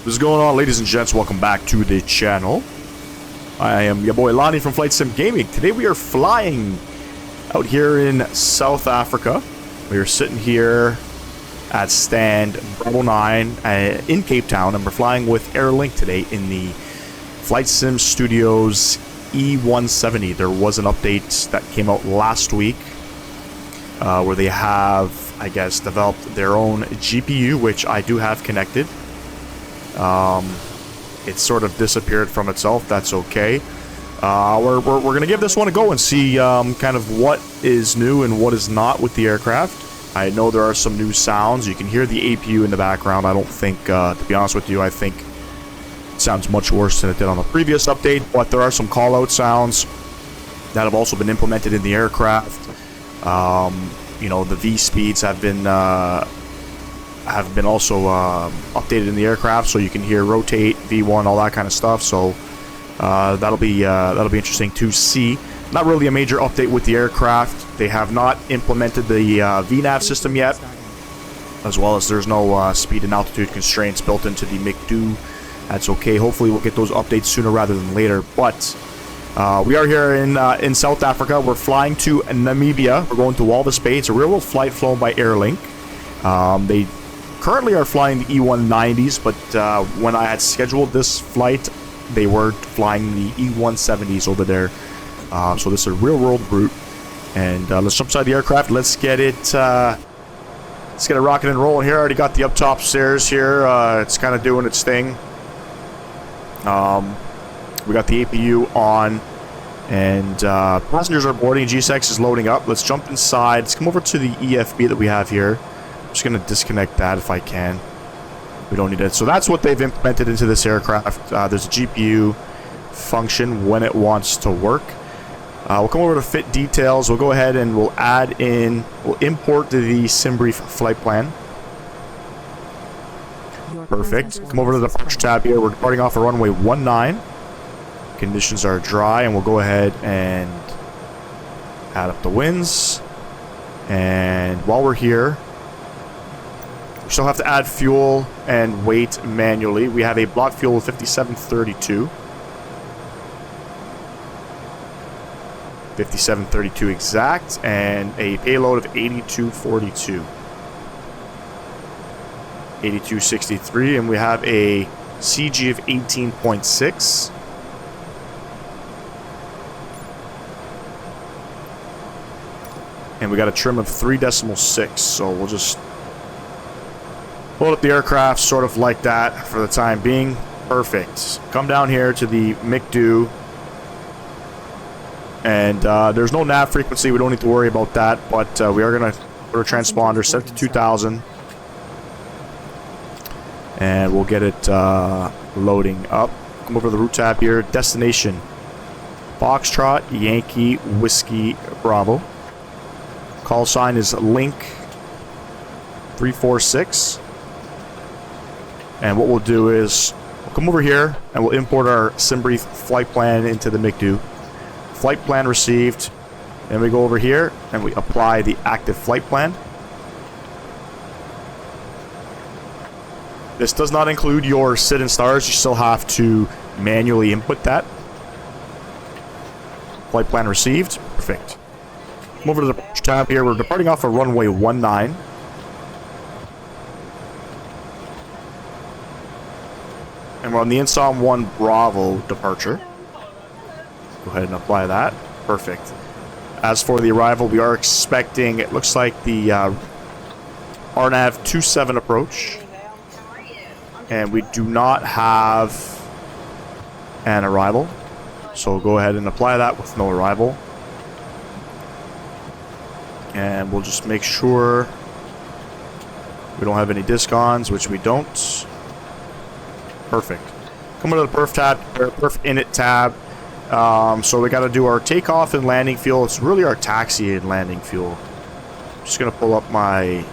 What's going on, ladies and gents? Welcome back to the channel. I am your boy Lonnie from Flightsim Gaming. Today we are flying out here in South Africa. We are sitting here at stand Bravo 9 in Cape Town, and we're flying with Airlink today in the Flightsim Studios E170. There was an update that came out last week where they have, I guess, developed their own GPU, which I do have connected. It sort of disappeared from itself. That's okay. We're gonna give this one a go and see kind of what is new and what is not with the aircraft. I know there are some new sounds. You can hear the APU in the background. I don't think, to be honest with you, I think it sounds much worse than it did on the previous update, but there are some call-out sounds that have also been implemented in the aircraft. You know, the V speeds have been also updated in the aircraft, so you can hear rotate, V1, all that kind of stuff. So that'll be interesting to see. Not really a major update with the aircraft. They have not implemented the VNAV system yet, as well as there's no speed and altitude constraints built into the MiG-2. That's okay. Hopefully we'll get those updates sooner rather than later. But we are here in South Africa. We're flying to Namibia. We're going to Walvis Bay. It's a real-world flight flown by Airlink. They currently are flying the E190s, but when I had scheduled this flight, they were flying the E170s over there. So this is a real-world route, and let's jump inside the aircraft. Let's get it rocking and rolling here. I already got the up top stairs here. It's kind of doing its thing. We got the APU on, and passengers are boarding. GSX is loading up. Let's jump inside. Let's come over to the EFB that we have here. I'm just going to disconnect that if I can. We don't need it. So that's what they've implemented into this aircraft. There's a GPU function when it wants to work. We'll come over to fit details. We'll go ahead and we'll import the SimBrief flight plan. Perfect. Come over to the departure tab here. We're departing off a runway 19. Conditions are dry, and we'll go ahead and add up the winds. And while we're here, we still have to add fuel and weight manually. We have a block fuel of 5732. 5732 exact, and a payload of 8242. 8263, and we have a CG of 18.6. And we got a trim of 3.6, so we'll just load up the aircraft sort of like that for the time being. Perfect. Come down here to the MiG-2. And there's no nav frequency. We don't need to worry about that. But we are going to put a transponder set to 2000. And we'll get it loading up. Come over to the route tab here. Destination. Foxtrot, Yankee, Whiskey, Bravo. Call sign is Link 346. And what we'll do is we'll come over here and we'll import our SimBrief flight plan into the MiG-2. Flight plan received. Then we go over here and we apply the active flight plan. This does not include your sit and stars. You still have to manually input that. Flight plan received. Perfect. Come over to the tab here. We're departing off a runway 19. And we're on the Insom 1 Bravo departure. Go ahead and apply that. Perfect. As for the arrival, we are expecting, it looks like the RNAV 27 approach. And we do not have an arrival. So we'll go ahead and apply that with no arrival. And we'll just make sure we don't have any disc-ons, which we don't. Perfect. Come over to the perf tab, perf init tab. So we got to do our takeoff and landing fuel. It's really our taxi and landing fuel. I'm just going to pull up my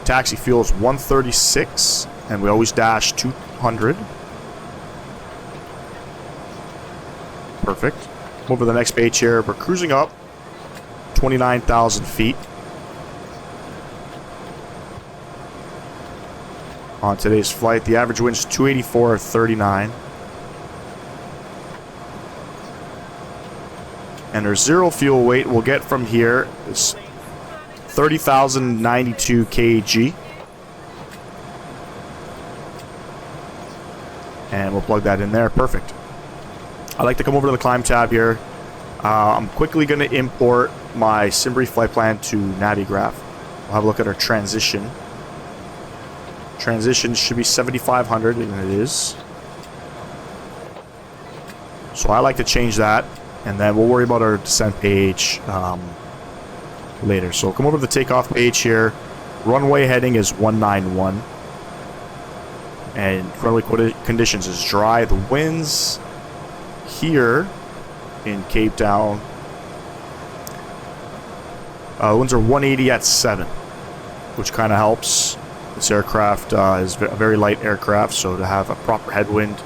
taxi fuel. Is 136, and we always dash 200. Perfect. Over the next page here. We're cruising up 29,000 feet. on today's flight. The average wind is 284.39. And our zero fuel weight we'll get from here is 30,092 kg. And we'll plug that in there. Perfect. I like to come over to the climb tab here. I'm quickly going to import my SimBrief flight plan to Navigraph. We'll have a look at our transition. Transition should be 7,500, and it is. So I like to change that, and then we'll worry about our descent page later. So come over to the takeoff page here. Runway heading is 191. And runway conditions is dry. The winds here in Cape Town, winds are 180 at 7, which kind of helps. This aircraft is a very light aircraft, so to have a proper headwind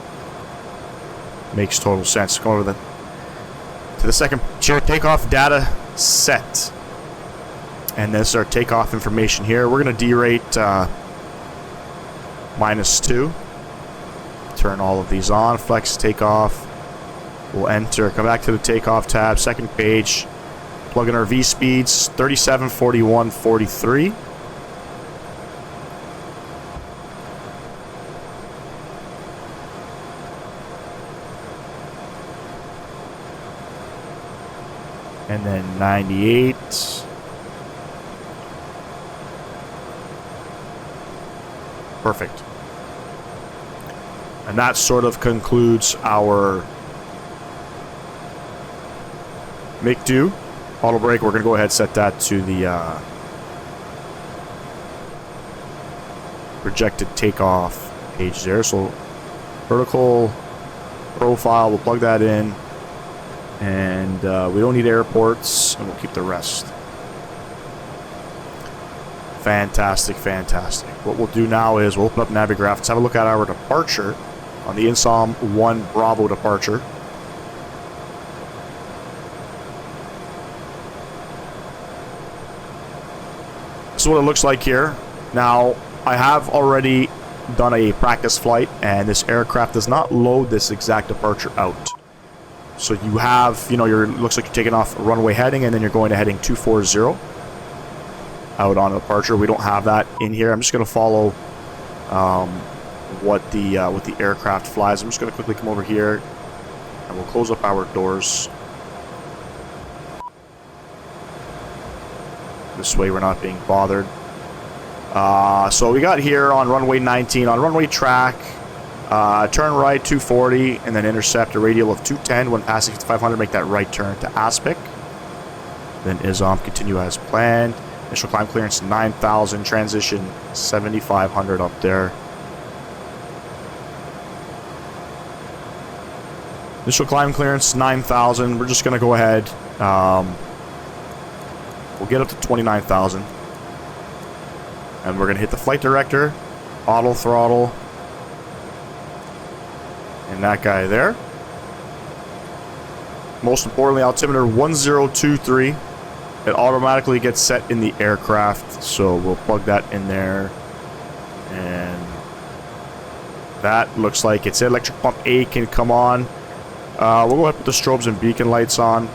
makes total sense. Go over to the second takeoff data set, and this is our takeoff information here. We're going to derate -2. Turn all of these on. Flex takeoff. We'll enter. Come back to the takeoff tab. Second page. Plug in our V speeds. 37, 41, 43. And then 98. Perfect. And that sort of concludes our MiG-2. Auto brake, we're going to go ahead and set that to the projected takeoff page there. So vertical profile, we'll plug that in. And we don't need airports, and we'll keep the rest. Fantastic, fantastic. What we'll do now is we'll open up Navigraph. Let's have a look at our departure on the INSOM 1 Bravo departure. This is what it looks like here. Now, I have already done a practice flight, and this aircraft does not load this exact departure out. So you have, you know, looks like you're taking off a runway heading, and then you're going to heading 240 out on departure. We don't have that in here. I'm just going to follow what the aircraft flies. I'm just going to quickly come over here, and we'll close up our doors. This way we're not being bothered. So we got here on runway 19 on runway track. Turn right 240 and then intercept a radial of 210. When passing 500, make that right turn to Aspic. Then ISOM continue as planned. Initial climb clearance 9,000. Transition 7,500 up there. Initial climb clearance 9,000. We're just going to go ahead. We'll get up to 29,000. And we're going to hit the flight director. Auto throttle. And that guy there. Most importantly, altimeter 1023. It automatically gets set in the aircraft, so we'll plug that in there. And that looks like it's it. Electric pump A can come on. We'll go ahead and put the strobes and beacon lights on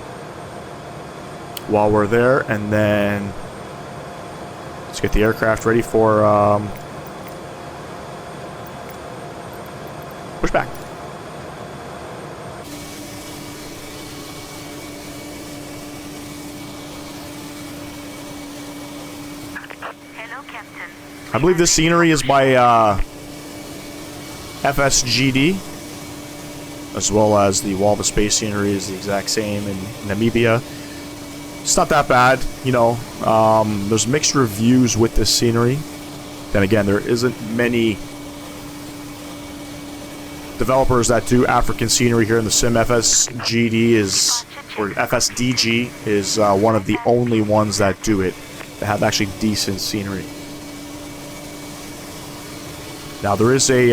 while we're there, and then let's get the aircraft ready for pushback. I believe this scenery is by FSGD, as well as the Walvis Bay scenery is the exact same in Namibia. It's not that bad, you know. There's mixed reviews with this scenery. Then again, there isn't many developers that do African scenery here in the sim. FSGD is, or FSDG is one of the only ones that do it, that have actually decent scenery. Now there is a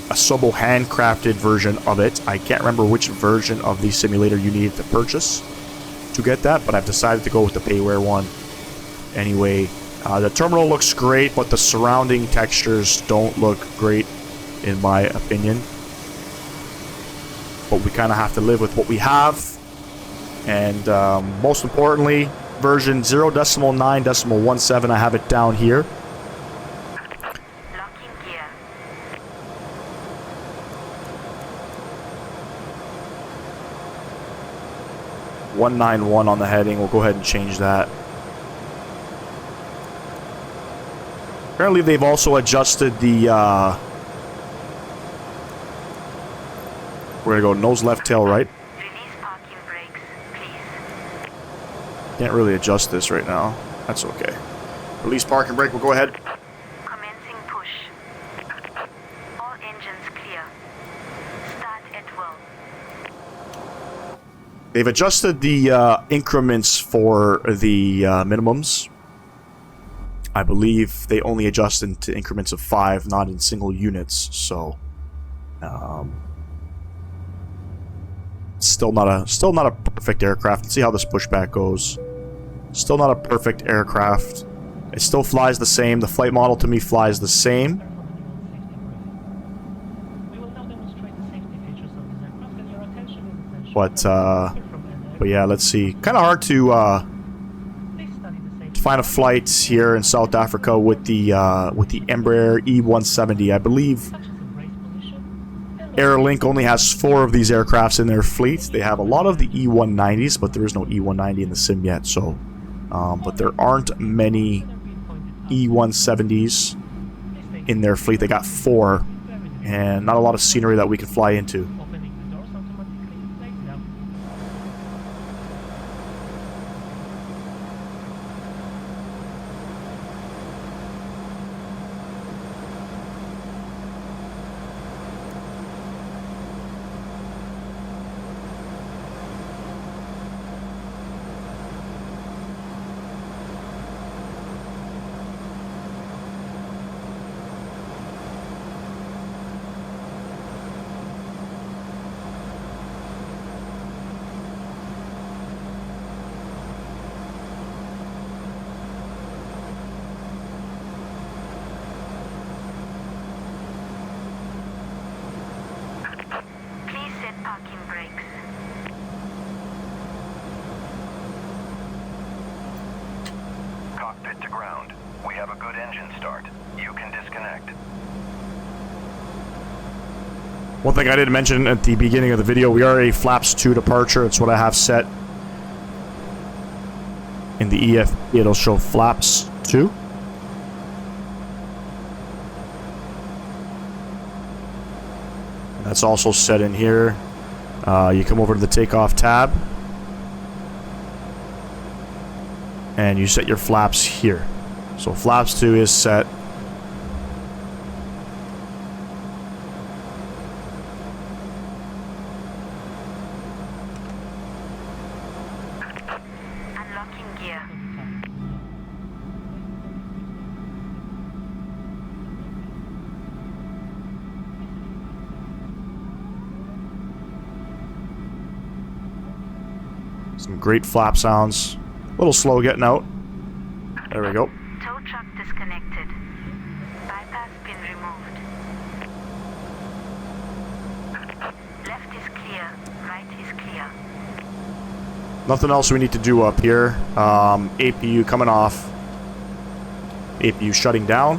Asobo handcrafted version of it. I can't remember which version of the simulator you needed to purchase to get that, but I've decided to go with the payware one anyway, The terminal looks great, but the surrounding textures don't look great, in my opinion. But we kind of have to live with what we have. And most importantly, version 0.9.17, I have it down here. Locking gear. 191 on the heading. We'll go ahead and change that. Apparently they've also adjusted the we're gonna go nose left, tail right. Release parking brakes, please. Can't really adjust this right now. That's okay. Release parking brake, we'll go ahead. Commencing push. All engines clear. Start at will. They've adjusted the increments for the minimums. I believe they only adjust into increments of 5, not in single units. So, still not a perfect aircraft. Let's see how this pushback goes. Still not a perfect aircraft. It still flies the same. The flight model to me flies the same. But yeah, let's see. Kind of hard to find a flight here in South Africa with the Embraer E170. I believe Airlink only has 4 of these aircrafts in their fleet. They have a lot of the E190s, but there is no E190 in the sim yet. So, but there aren't many E170s in their fleet. They got 4, and not a lot of scenery that we can fly into. Please set parking brakes. Cockpit to ground. We have a good engine start. You can disconnect. One thing I didn't mention at the beginning of the video, we are a flaps 2 departure. It's what I have set. In the EF, it'll show flaps 2. And that's also set in here. You come over to the takeoff tab. And you set your flaps here. So flaps 2 is set. Unlocking gear. Some great flap sounds. A little slow getting out. There we go. Tow truck disconnected. Bypass pin removed. Left is clear. Right is clear. Nothing else we need to do up here. APU coming off. APU shutting down.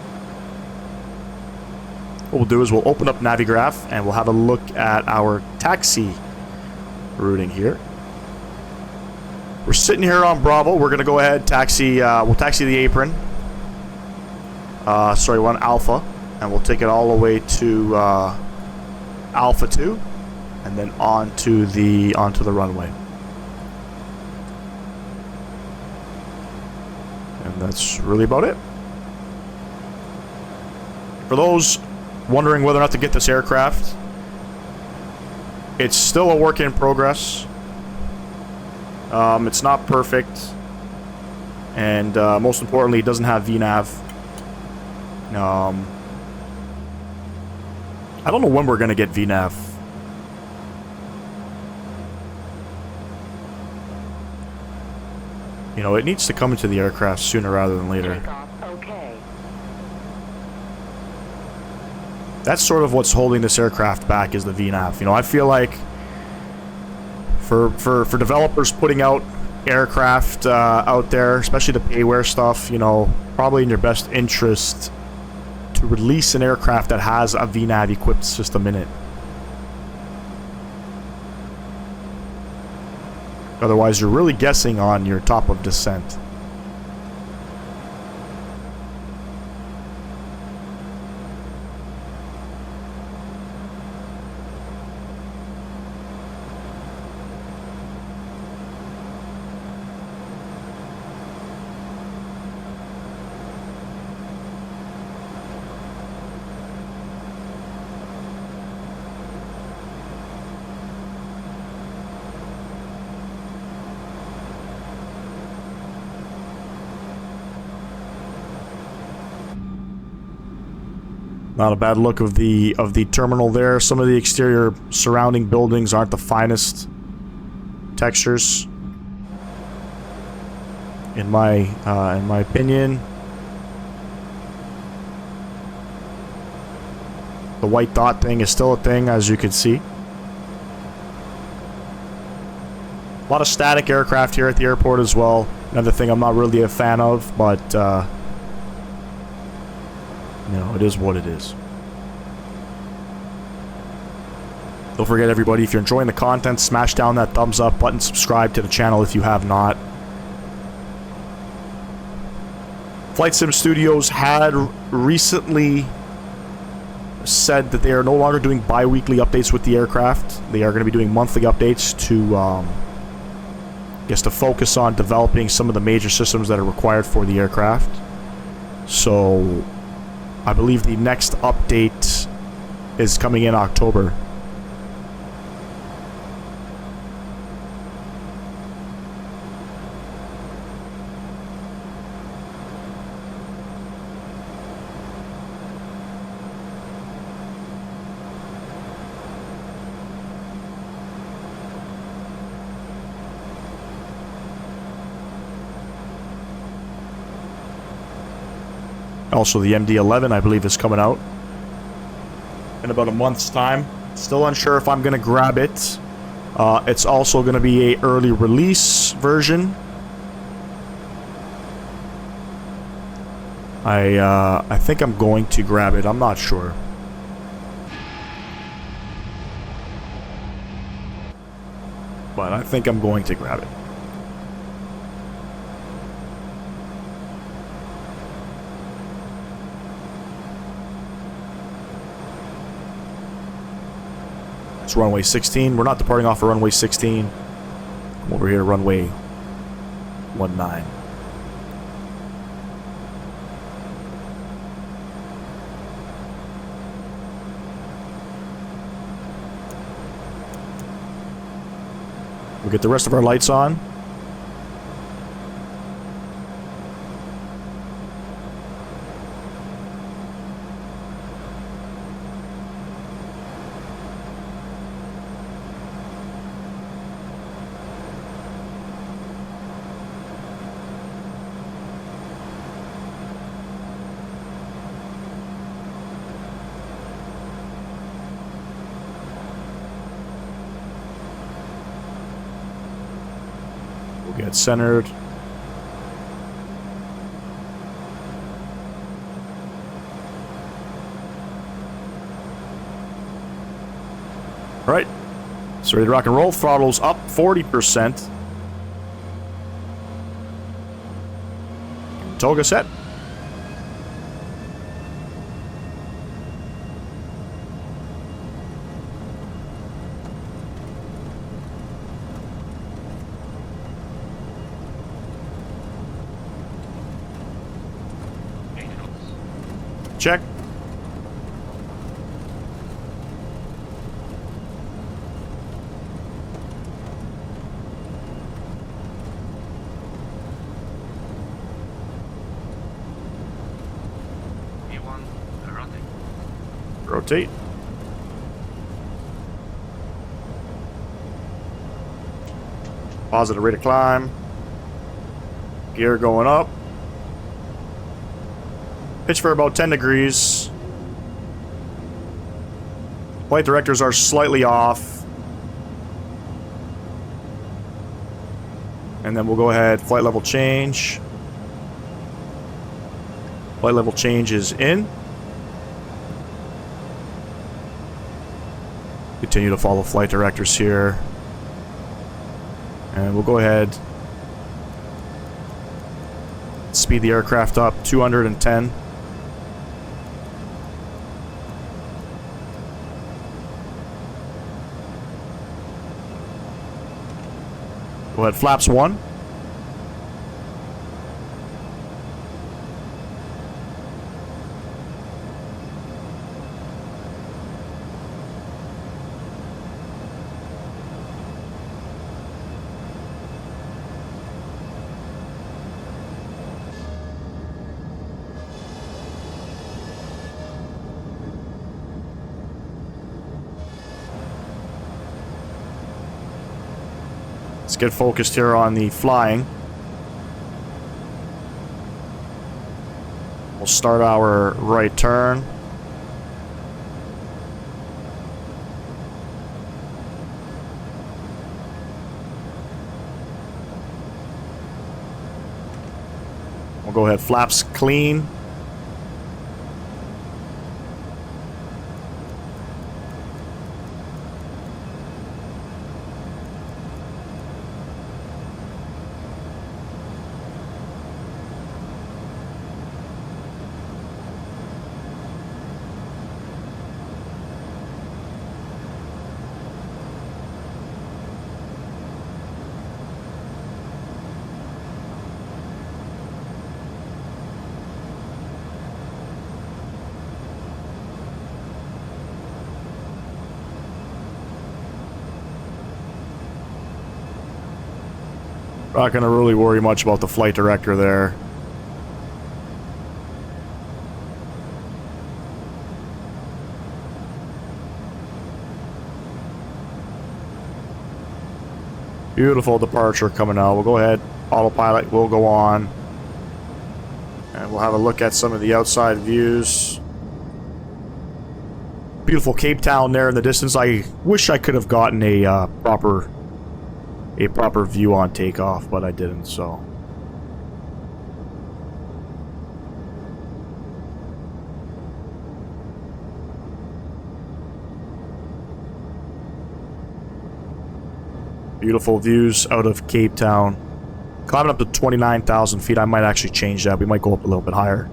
What we'll do is we'll open up Navigraph and we'll have a look at our taxi routing here. We're sitting here on Bravo. We're gonna go ahead taxi. We'll taxi the apron. Sorry, we're on Alpha, and we'll take it all the way to Alpha 2, and then onto the runway. And that's really about it. For those wondering whether or not to get this aircraft, it's still a work in progress. It's not perfect, and most importantly, it doesn't have VNAV. I don't know when we're gonna get VNAV. You know, it needs to come into the aircraft sooner rather than later. Takeoff. That's sort of what's holding this aircraft back, is the VNAV. You know, I feel like for developers putting out aircraft out there, especially the payware stuff, you know, probably in your best interest to release an aircraft that has a VNAV equipped system in it. Otherwise, you're really guessing on your top of descent. Not a bad look of the terminal there. Some of the exterior surrounding buildings aren't the finest textures, in my opinion. The white dot thing is still a thing, as you can see. A lot of static aircraft here at the airport as well. Another thing I'm not really a fan of, but you know, it is what it is. Don't forget, everybody, if you're enjoying the content, smash down that thumbs up button, subscribe to the channel if you have not. Flightsim Studios had recently said that they are no longer doing bi-weekly updates with the aircraft. They are going to be doing monthly updates to, I guess, to focus on developing some of the major systems that are required for the aircraft. So I believe the next update is coming in October. Also, the MD-11, I believe, is coming out in about a month's time. Still unsure if I'm going to grab it. It's also going to be an early release version. I think I'm going to grab it. I'm not sure. But I think I'm going to grab it. It's runway 16. We're not departing off of runway 16. Come over here to runway 19. We'll get the rest of our lights on. Get centered. All right, so ready to rock and roll. Throttle's up 40%. Toga set. Check. E1, rotate. Rotate. Positive rate of climb. Gear going up. Pitch for about 10 degrees. Flight directors are slightly off. And then we'll go ahead, flight level change. Flight level change is in. Continue to follow flight directors here. And we'll go ahead. Speed the aircraft up 210. Go ahead, flaps 1. Let's get focused here on the flying. We'll start our right turn. We'll go ahead, flaps clean. Not going to really worry much about the flight director there. Beautiful departure coming out. We'll go ahead. Autopilot will go on. And we'll have a look at some of the outside views. Beautiful Cape Town there in the distance. I wish I could have gotten a proper view on takeoff, but I didn't, so. Beautiful views out of Cape Town. Climbing up to 29,000 feet. I might actually change that. We might go up a little bit higher.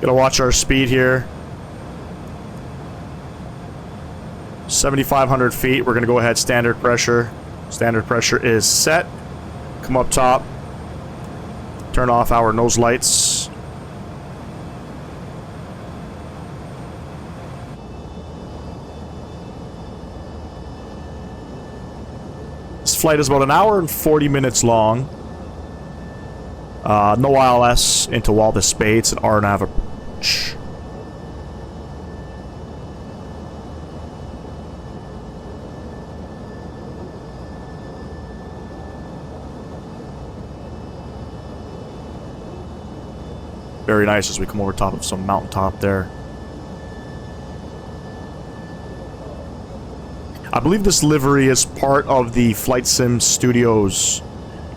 Gotta watch our speed here. 7,500 feet. We're gonna go ahead, standard pressure. Standard pressure is set. Come up top. Turn off our nose lights. This flight is about an hour and 40 minutes long. No ILS into Walvis Bay. It's an RNAV approach. Very nice as we come over top of some mountaintop there. I believe this livery is part of the Flightsim Studios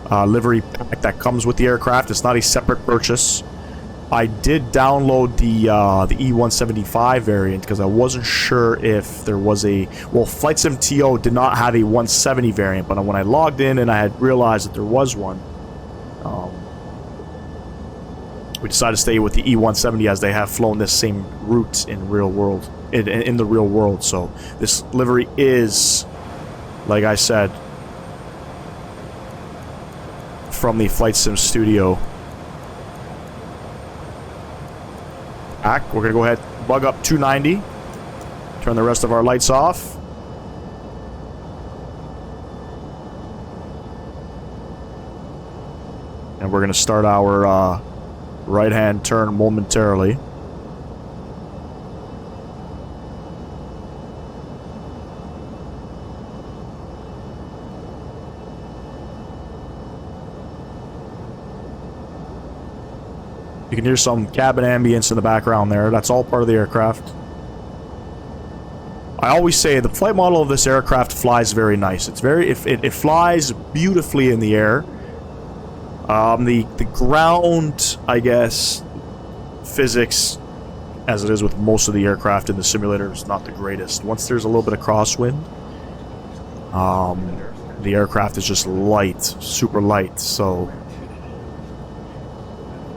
livery pack that comes with the aircraft. It's not a separate purchase. I did download the E175 variant because I wasn't sure if there was a... Well, Flightsim TO did not have a 170 variant, but when I logged in and I had realized that there was one, we decided to stay with the E170 as they have flown this same route in real world, in the real world. So this livery is, like I said, from the Flightsim Studio. We're gonna go ahead, bug up 290, turn the rest of our lights off. And we're going to start our right-hand turn momentarily. You can hear some cabin ambience in the background there. That's all part of the aircraft. I always say the flight model of this aircraft flies very nice. It's very, it flies beautifully in the air. The ground, I guess, physics, as it is with most of the aircraft in the simulator, is not the greatest. Once there's a little bit of crosswind, the aircraft is just light, super light. So,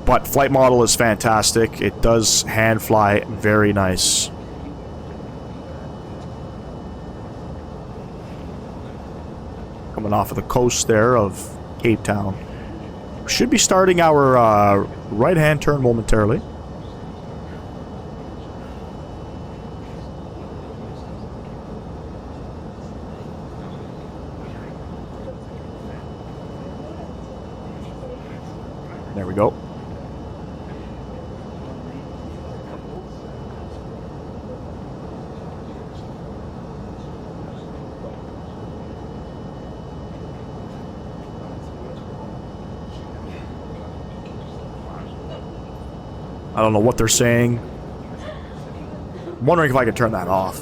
but flight model is fantastic. It does hand fly very nice. Coming off of the coast there of Cape Town. Should be starting our right-hand turn momentarily. There we go. I don't know what they're saying. I'm wondering if I can turn that off.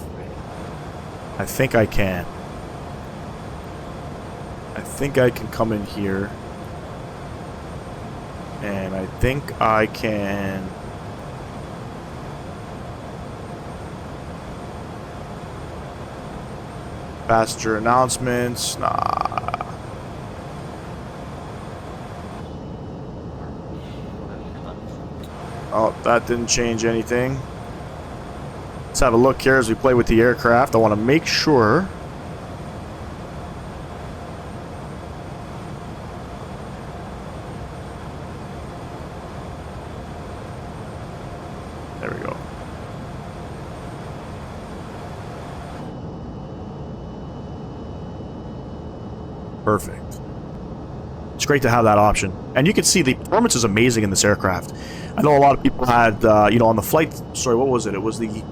I think I can. I think I can come in here. And I think I can... Passenger announcements. Nah. Oh, that didn't change anything. Let's have a look here as we play with the aircraft. I want to make sure. There we go. Perfect. It's great to have that option. And you can see the performance is amazing in this aircraft. I know a lot of people had, you know, on the flight... Sorry, what was it? It was the...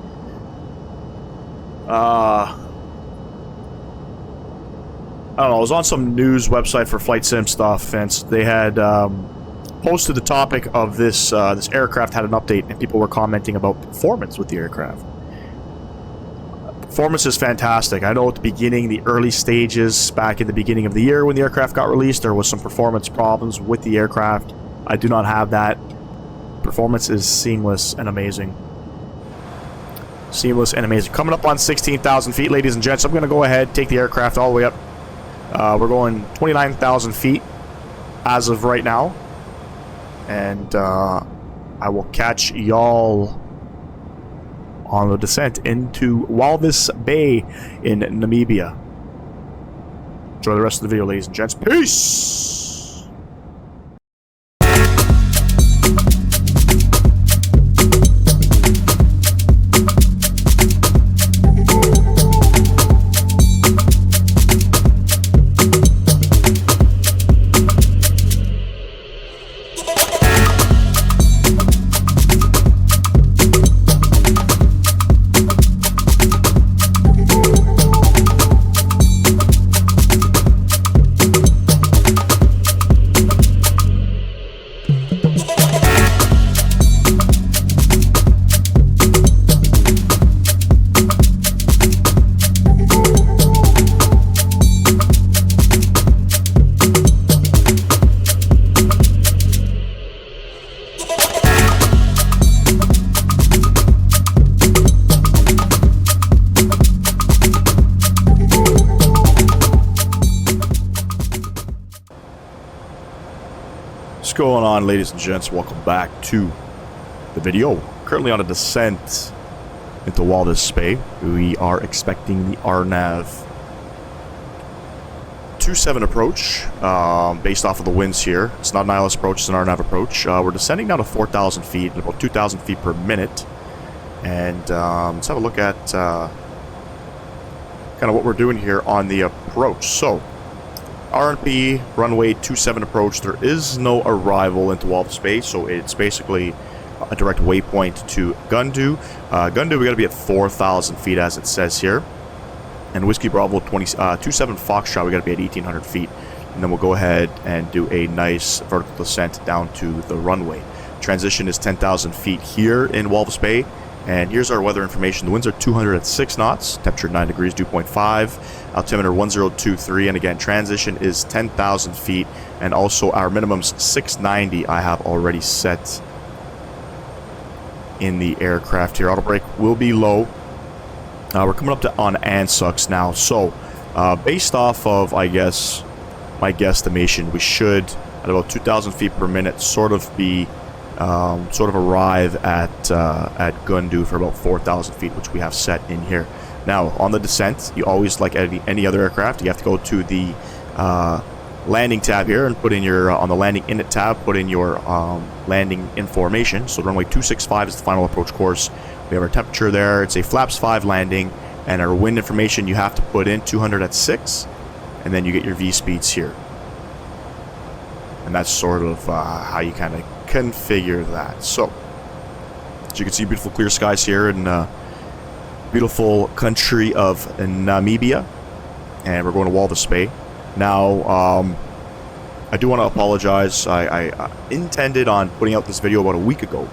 I don't know, it was on some news website for Flightsim stuff, and they had posted the topic of this aircraft had an update, and people were commenting about performance with the aircraft. Performance is fantastic. I know at the beginning, the early stages, back in the beginning of the year when the aircraft got released, there was some performance problems with the aircraft. I do not have that. Performance is seamless and amazing. Seamless and amazing. Coming up on 16,000 feet, ladies and gents. I'm going to go ahead, take the aircraft all the way up. We're going 29,000 feet as of right now. And I will catch y'all on the descent into Walvis Bay in Namibia. Enjoy the rest of the video, ladies and gents. Peace! What's going on, ladies and gents? Welcome back to the video. Currently on a descent into Walvis Bay. We are expecting the RNAV 27 approach based off of the winds here. It's not an ILS approach, it's an RNAV approach. We're descending now to 4,000 feet at about 2,000 feet per minute. And let's have a look at kind of what we're doing here on the approach. So RNP, runway 27 approach. There is no arrival into Walvis Bay, so it's basically a direct waypoint to Gundu. Gundu, we got to be at 4,000 feet, as it says here. And Whiskey Bravo 27 Foxtrot, we got to be at 1,800 feet. And then we'll go ahead and do a nice vertical descent down to the runway. Transition is 10,000 feet here in Walvis Bay. And here's our weather information. The winds are 206 knots, temperature 9 degrees, dew point 5, altimeter 1023, and again, transition is 10,000 feet, and also our minimum's 690 I have already set in the aircraft here. Auto brake will be low. We're coming up to on Ansucks now, so based off of, I guess, my guesstimation, we should, at about 2,000 feet per minute, sort of arrive at Gundu for about 4,000 feet, which we have set in here. Now, on the descent, you always, like any other aircraft, you have to go to the landing tab here and put in your, on the landing init tab, put in your landing information. So runway 265 is the final approach course. We have our temperature there. It's a flaps 5 landing, and our wind information you have to put in 200 at 6, and then you get your V speeds here. And that's sort of how you kind of configure that. So, as you can see, beautiful clear skies here in beautiful country of Namibia, and we're going to Walvis Bay. Now, I do want to apologize. I intended on putting out this video about a week ago.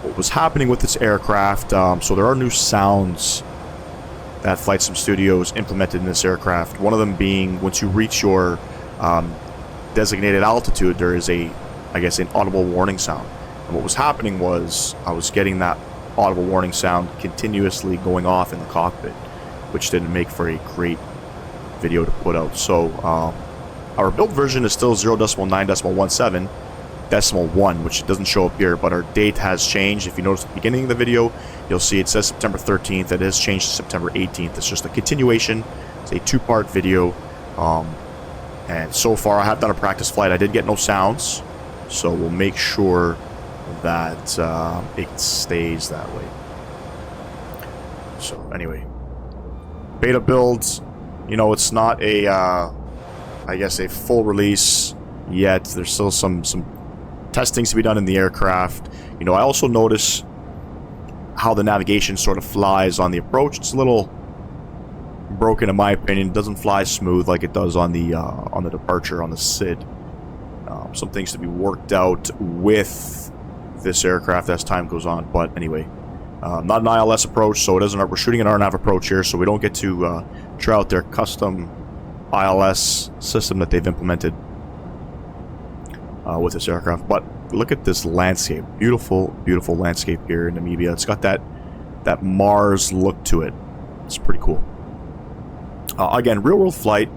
What was happening with this aircraft, so there are new sounds that Flightsim Studios implemented in this aircraft. One of them being, once you reach your designated altitude, there is a, I guess, an audible warning sound. And what was happening was I was getting that audible warning sound continuously going off in the cockpit, which didn't make for a great video to put out. So our build version is still 0.9.17.1, which doesn't show up here, but our date has changed. If you notice at the beginning of the video, you'll see it says September 13th. It has changed to September 18th. It's just a continuation. It's a 2-part video. And so far, I have done a practice flight. I did get no sounds, so we'll make sure that it stays that way. So anyway, beta builds, you know, it's not a, I guess, a full release yet. There's still some testings to be done in the aircraft. You know, I also notice how the navigation sort of flies on the approach. It's a little broken in my opinion. It doesn't fly smooth like it does on the departure on the SID. Some things to be worked out with this aircraft as time goes on, but anyway, not an ILS approach, so it doesn't. We're shooting an RNAV approach here, so we don't get to try out their custom ILS system that they've implemented with this aircraft. But look at this landscape, beautiful, beautiful landscape here in Namibia. It's got that Mars look to it. It's pretty cool. Again, real world flight,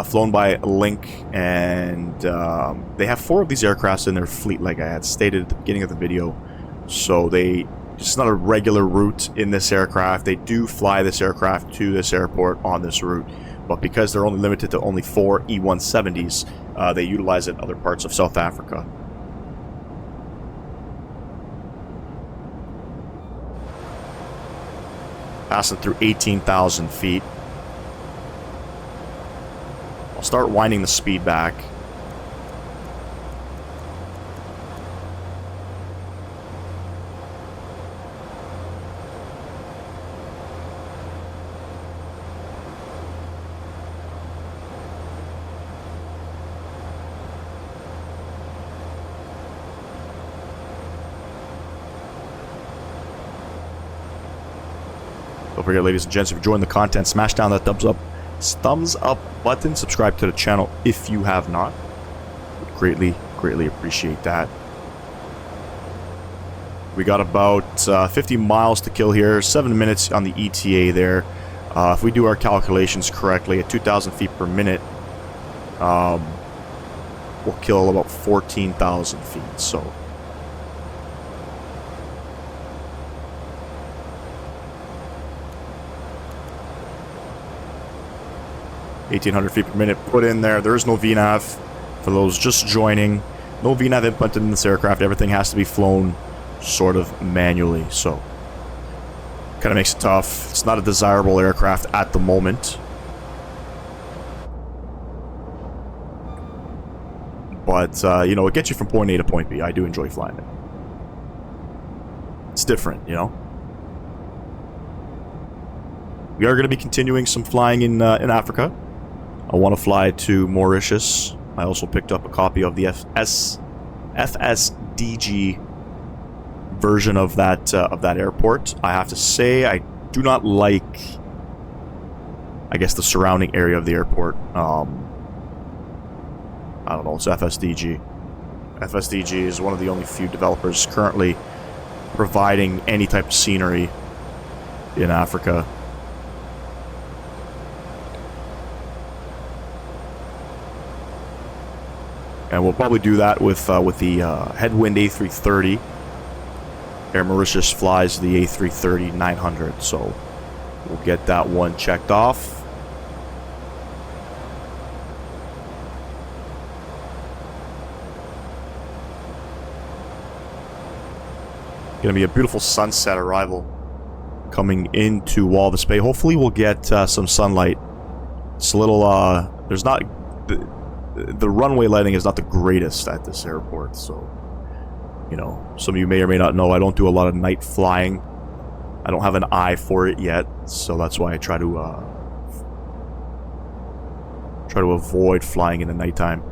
flown by Link, and they have 4 of these aircrafts in their fleet, like I had stated at the beginning of the video. So it's not a regular route in this aircraft. They do fly this aircraft to this airport on this route, but because they're only limited to only 4 E-170s, they utilize it in other parts of South Africa. Passing through 18,000 feet. I'll start winding the speed back. Don't forget, ladies and gents, if you enjoying the content, smash down that thumbs up button. Subscribe to the channel if you have not. Would greatly appreciate that. We got about 50 miles to kill here. 7 minutes on the ETA there. If we do our calculations correctly, at 2,000 feet per minute, we'll kill about 14,000 feet. So 1,800 feet per minute put in there. There is no VNAV for those just joining. No VNAV implemented in this aircraft. Everything has to be flown sort of manually, so kind of makes it tough. It's not a desirable aircraft at the moment. but, you know, it gets you from point A to point B. I do enjoy flying it. It's different, you know? We are going to be continuing some flying in Africa. I want to fly to Mauritius. I also picked up a copy of the FSDG version of that airport. I have to say, I do not like, I guess, the surrounding area of the airport. I don't know, it's FSDG. FSDG is one of the only few developers currently providing any type of scenery in Africa. And we'll probably do that with the Headwind A330. Air Mauritius flies the A330-900, so we'll get that one checked off. Gonna be a beautiful sunset arrival coming into Walvis Bay. Hopefully we'll get some sunlight. It's a little, there's not, the runway lighting is not the greatest at this airport, so, you know, some of you may or may not know, I don't do a lot of night flying. I don't have an eye for it yet, so that's why I try to avoid flying in the nighttime.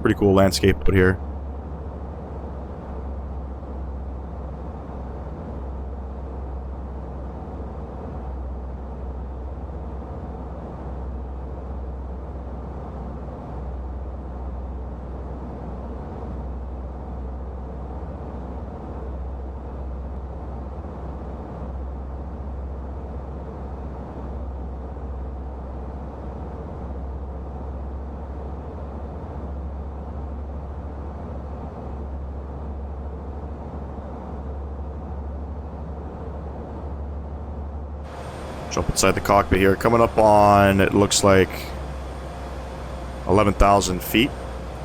Pretty cool landscape out here. Jump inside the cockpit here. Coming up on, it looks like 11,000 feet.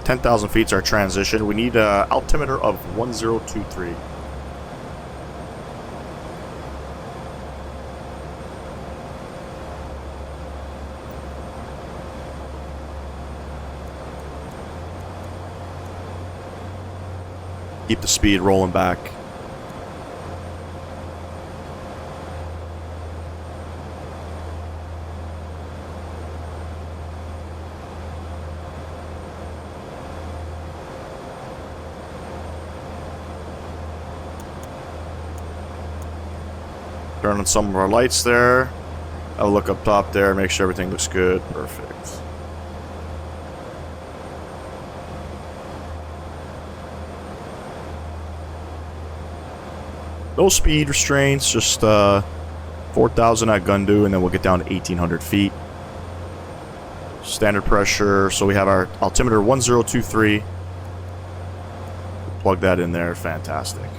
10,000 feet is our transition. We need an altimeter of 1023. Keep the speed rolling back. Turn on some of our lights there. I'll look up top there, make sure everything looks good. Perfect. No speed restraints, just 4,000 at Gundu, and then we'll get down to 1,800 feet. Standard pressure, so we have our altimeter 1023. Plug that in there, fantastic.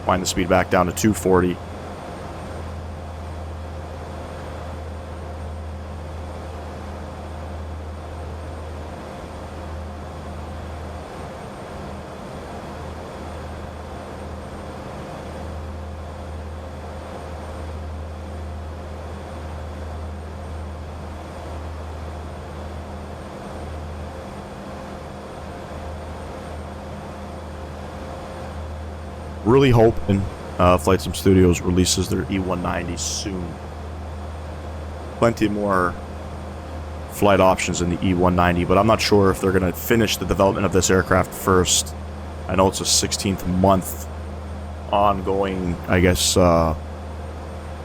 Wind the speed back down to 240. Really hoping Flightsim Studios releases their E190 soon. Plenty more flight options in the E190, but I'm not sure if they're going to finish the development of this aircraft first. I know it's a 16th month ongoing, I guess,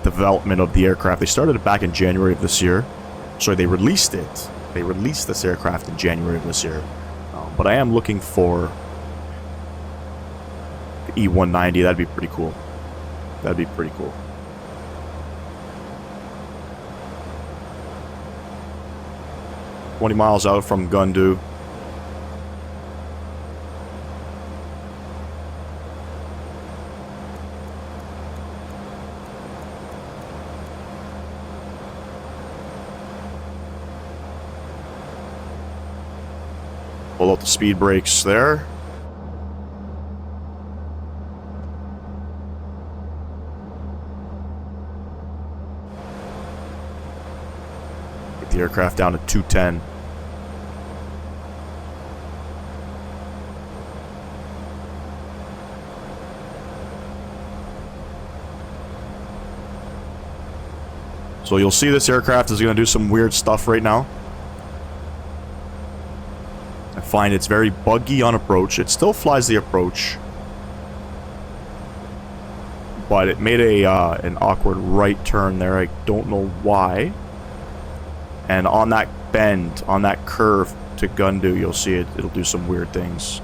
development of the aircraft. They started it back in January of this year. Sorry, they released it. They released this aircraft in January of this year. But I am looking for E190, that'd be pretty cool. That'd be pretty cool. $20 miles out from Gundu. Pull out the speed brakes there. the aircraft down to 210. So you'll see this aircraft is going to do some weird stuff right now. I find it's very buggy on approach. It still flies the approach, but it made an awkward right turn there. I don't know why. And on that bend, on that curve to Gundu, you'll see it'll do some weird things.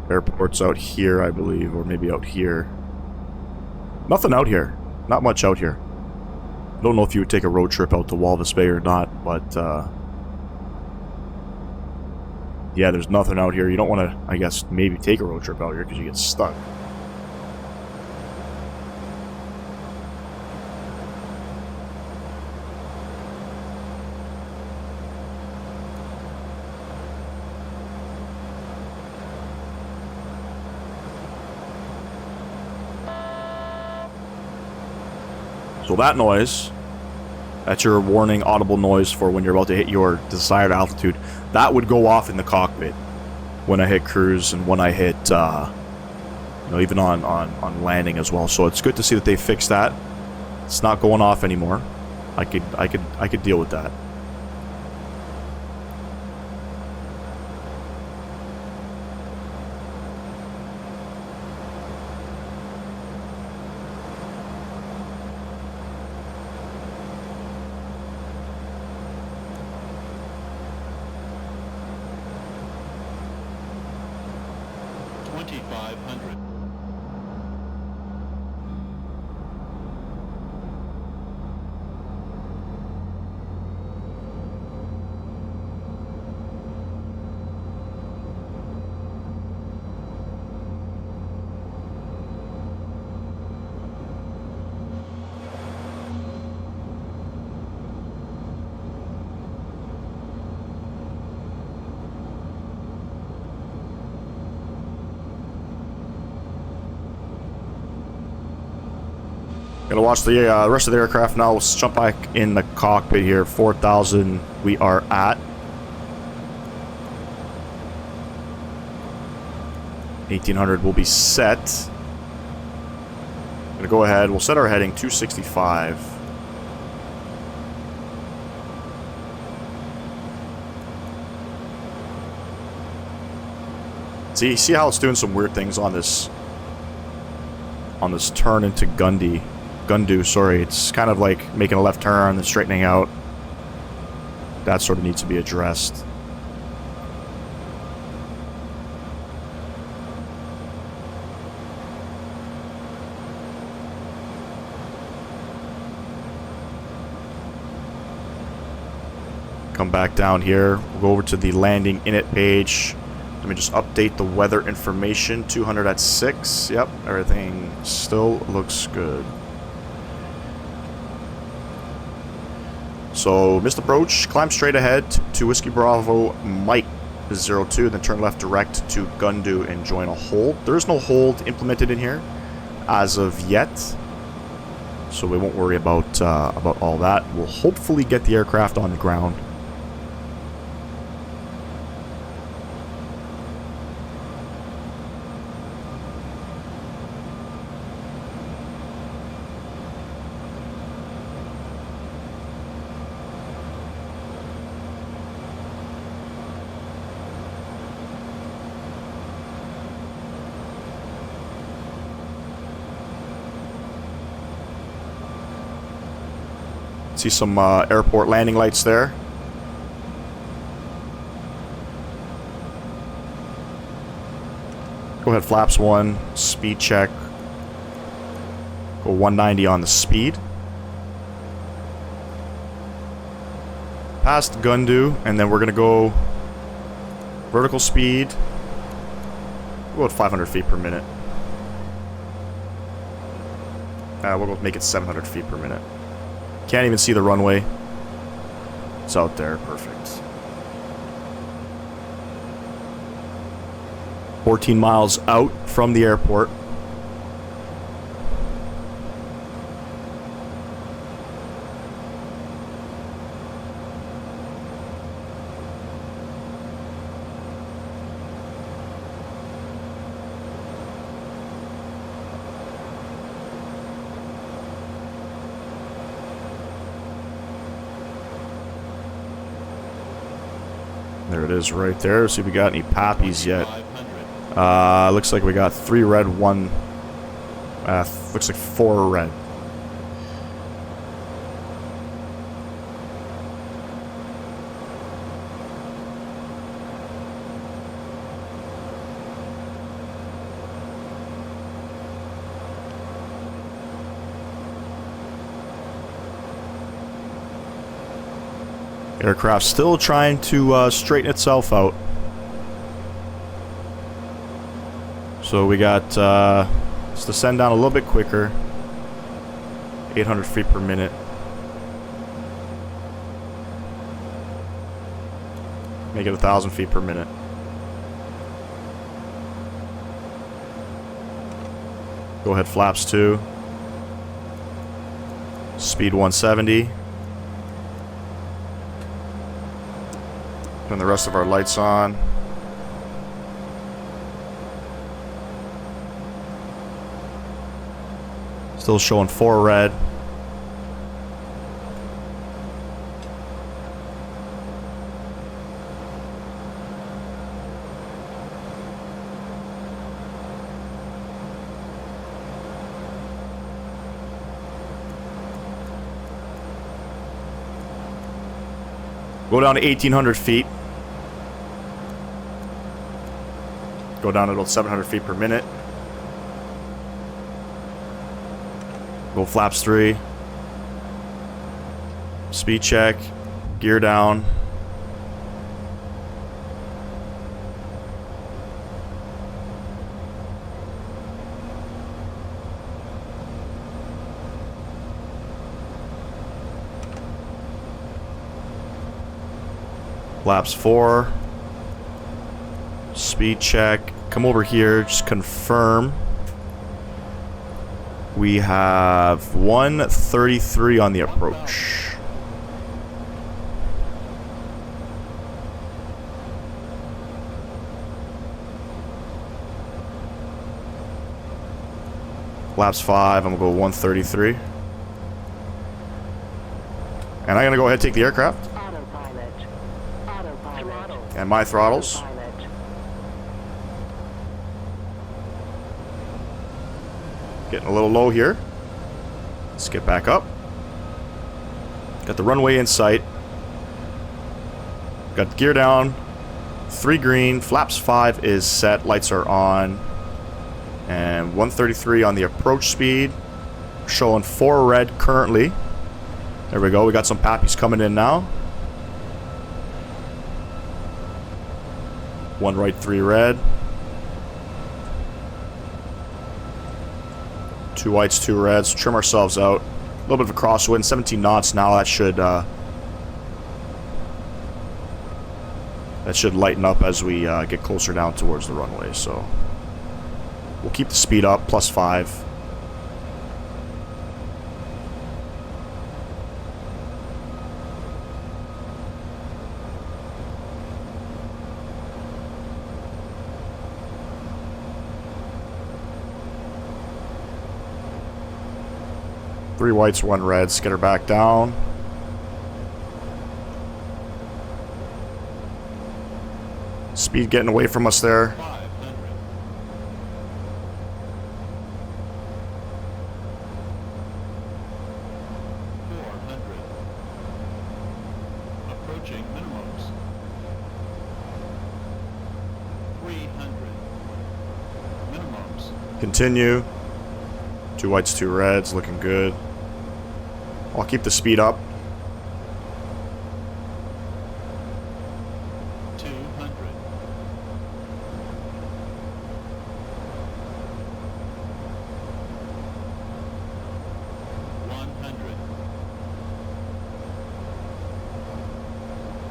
Airport's out here, I believe, or maybe out here. Nothing out here. Not much out here. I don't know if you would take a road trip out to Walvis Bay or not, but yeah, there's nothing out here. You don't want to, I guess, maybe take a road trip out here because you get stuck. So that noise, that's your warning audible noise for when you're about to hit your desired altitude. That would go off in the cockpit when I hit cruise and when I hit, you know, even on landing as well. So it's good to see that they fixed that. It's not going off anymore. I could deal with that. Gonna watch the rest of the aircraft now. Let's jump back in the cockpit here. 4,000 we are at. 1,800 will be set. Gonna go ahead. We'll set our heading 265. See how it's doing some weird things on this turn into Gundu, sorry. It's kind of like making a left turn and straightening out. That sort of needs to be addressed. Come back down here. We'll go over to the landing init page. Let me just update the weather information. 200 at 6. Yep, everything still looks good. So, missed approach, climb straight ahead to Whiskey Bravo Mike 02, then turn left direct to Gundu and join a hold. There is no hold implemented in here as of yet, so we won't worry about all that. We'll hopefully get the aircraft on the ground. See some airport landing lights there. Go ahead, flaps 1, speed check. Go 190 on the speed. Past Gundu, and then we're going to go vertical speed. We'll go at 500 feet per minute. We'll go make it 700 feet per minute. Can't even see the runway. It's out there. Perfect. 14 miles out from the airport. There it is right there. See if we got any poppies yet. Looks like we got 3 red, 1... looks like 4 red. Aircraft still trying to straighten itself out. So we got, let's descend down a little bit quicker. 800 feet per minute. Make it 1,000 feet per minute. Go ahead, flaps 2. Speed 170. Turn the rest of our lights on. Still showing 4 red. Go down to 1,800 feet. Go down to about 700 feet per minute. Go flaps 3. Speed check. Gear down. Flaps 4. Speed check. Come over here, just confirm. We have 133 on the approach. Flaps 5, I'm gonna go 133. And I'm gonna go ahead and take the aircraft. Autopilot. Autopilot. And my throttles. Autopilot. Getting a little low here. Let's get back up. Got the runway in sight. Got the gear down. 3 green. Flaps 5 is set. Lights are on. And 133 on the approach speed. Showing 4 red currently. There we go. We got some pappies coming in now. 1 right, 3 red. 2 whites, 2 reds. Trim ourselves out. A little bit of a crosswind. 17 knots now. That should lighten up as we get closer down towards the runway. So we'll keep the speed up. +5. Three whites, 1 red. Skitter back down. Speed getting away from us there. 500. 400. Approaching minimums. 300. Minimums. Continue. 2 whites, 2 reds. Looking good. I'll keep the speed up. 200.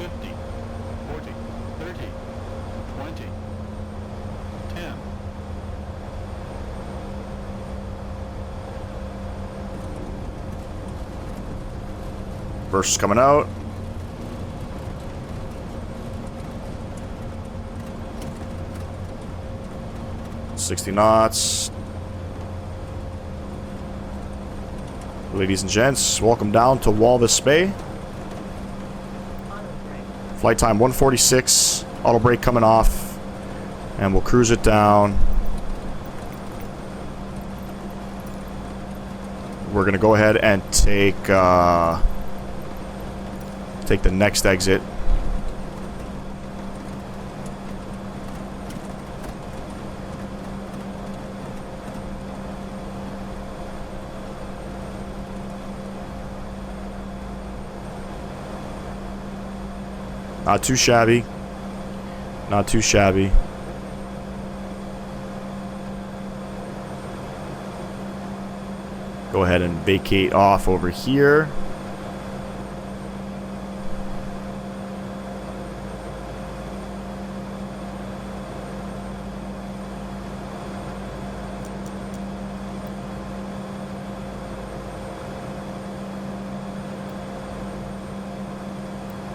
50, 40, 30, 20, 10. Burst is coming out. $60 knots. Ladies and gents, welcome down to Walvis Bay. Flight time 146. Auto brake coming off. And we'll cruise it down. We're going to go ahead and take the next exit. Not too shabby. Not too shabby. Go ahead and vacate off over here.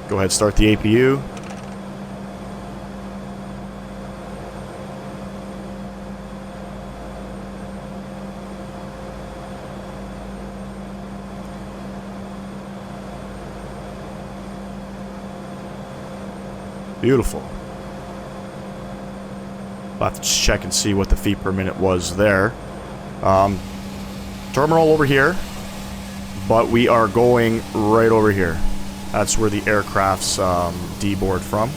Go ahead, start the APU. Beautiful. I'll have to just check and see what the feet per minute was there. Terminal over here, but we are going right over here. That's where the aircraft's deboard from.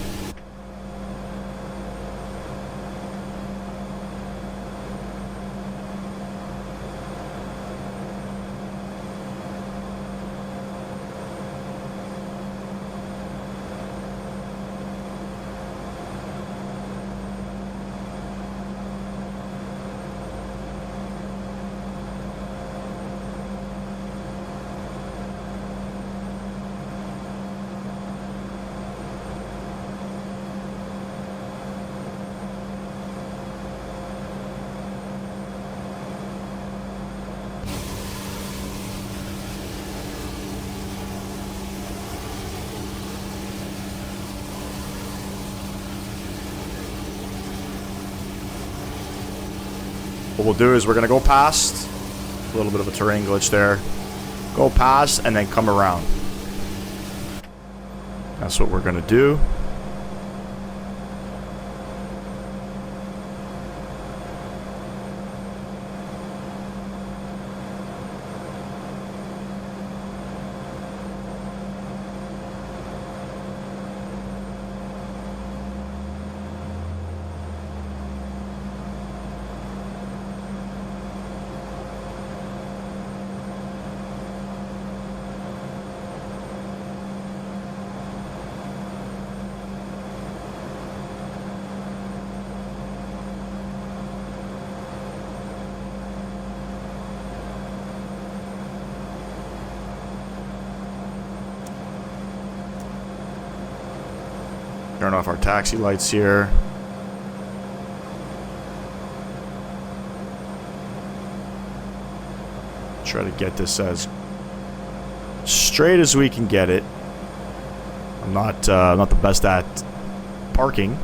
What we'll do is we're going to go past. A little bit of a terrain glitch there. Go past and then come around. That's what we're going to do. Turn off our taxi lights here. Try to get this as straight as we can get it. I'm not the best at parking.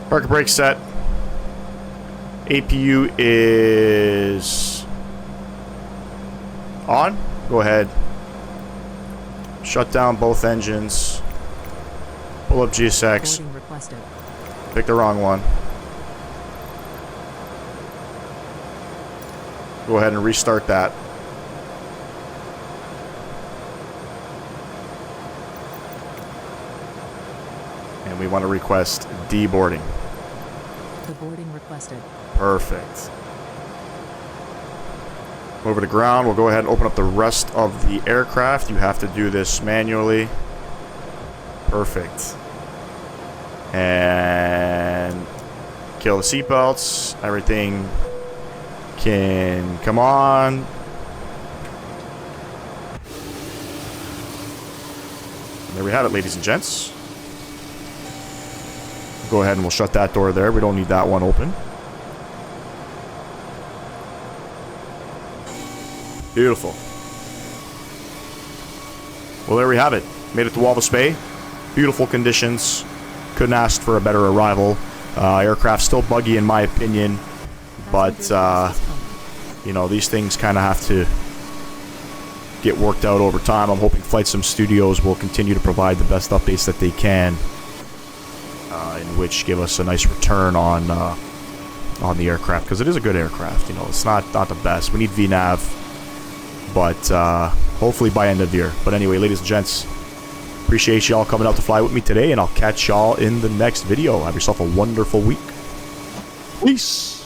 Parker brake set. APU is on. Go ahead. Shut down both engines. Pull up GSX. Pick the wrong one. Go ahead and restart that. And we want to request deboarding. Deboarding requested. Perfect. Over to ground. We'll go ahead and open up the rest of the aircraft. You have to do this manually. Perfect. And kill the seatbelts. Everything can come on. There we have it, ladies and gents. Go ahead and we'll shut that door there. We don't need that one open. Beautiful. Well, there we have it. Made it to Walvis Bay. Beautiful conditions. Couldn't ask for a better arrival. Aircraft still buggy in my opinion, but you know, these things kind of have to get worked out over time. I'm hoping Flightsim Studios will continue to provide the best updates that they can, in which give us a nice return on the aircraft, because it is a good aircraft. You know, it's not the best. We need VNAV, but hopefully by end of year. But anyway, ladies and gents, appreciate y'all coming out to fly with me today, and I'll catch y'all in the next video. Have yourself a wonderful week. Peace.